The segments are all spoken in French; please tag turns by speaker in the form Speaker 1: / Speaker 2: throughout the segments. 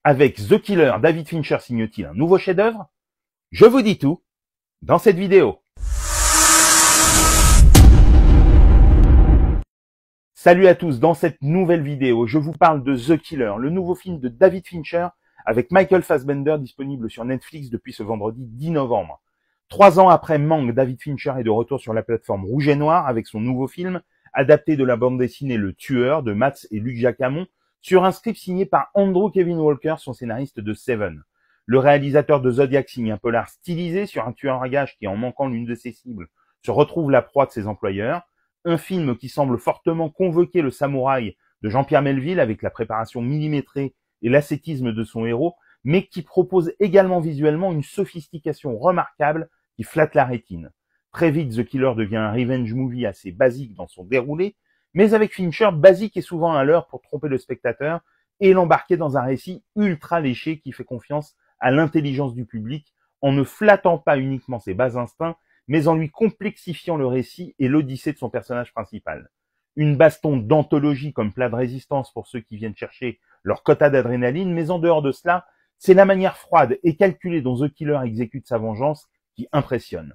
Speaker 1: Avec The Killer, David Fincher signe-t-il un nouveau chef-d'œuvre? Je vous dis tout dans cette vidéo. Salut à tous, dans cette nouvelle vidéo, je vous parle de The Killer, le nouveau film de David Fincher avec Michael Fassbender, disponible sur Netflix depuis ce vendredi 10 novembre. 3 ans après Mank, David Fincher est de retour sur la plateforme Rouge et Noir avec son nouveau film, adapté de la bande dessinée Le Tueur de Matt et Luc Jacamon, sur un script signé par Andrew Kevin Walker, son scénariste de Seven. Le réalisateur de Zodiac signe un polar stylisé sur un tueur à gages qui, en manquant l'une de ses cibles, se retrouve la proie de ses employeurs. Un film qui semble fortement convoquer le samouraï de Jean-Pierre Melville avec la préparation millimétrée et l'ascétisme de son héros, mais qui propose également visuellement une sophistication remarquable qui flatte la rétine. Très vite, The Killer devient un revenge movie assez basique dans son déroulé, mais avec Fincher, basique et souvent à l'heure pour tromper le spectateur et l'embarquer dans un récit ultra léché qui fait confiance à l'intelligence du public en ne flattant pas uniquement ses bas instincts, mais en lui complexifiant le récit et l'odyssée de son personnage principal. Une baston d'anthologie comme plat de résistance pour ceux qui viennent chercher leur quota d'adrénaline, mais en dehors de cela, c'est la manière froide et calculée dont The Killer exécute sa vengeance qui impressionne.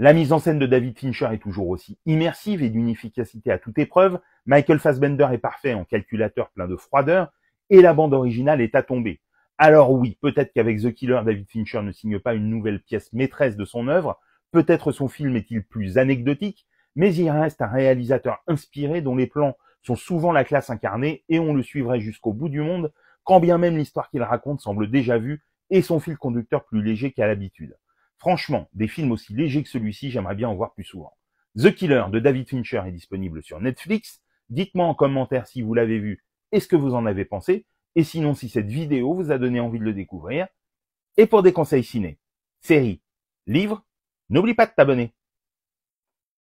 Speaker 1: La mise en scène de David Fincher est toujours aussi immersive et d'une efficacité à toute épreuve. Michael Fassbender est parfait en calculateur plein de froideur et la bande originale est à tomber. Alors oui, peut-être qu'avec The Killer, David Fincher ne signe pas une nouvelle pièce maîtresse de son œuvre, peut-être son film est-il plus anecdotique, mais il reste un réalisateur inspiré dont les plans sont souvent la classe incarnée et on le suivrait jusqu'au bout du monde, quand bien même l'histoire qu'il raconte semble déjà vue et son fil conducteur plus léger qu'à l'habitude. Franchement, des films aussi légers que celui-ci, j'aimerais bien en voir plus souvent. The Killer de David Fincher est disponible sur Netflix. Dites-moi en commentaire si vous l'avez vu et ce que vous en avez pensé, et sinon si cette vidéo vous a donné envie de le découvrir. Et pour des conseils ciné, séries, livres, n'oublie pas de t'abonner.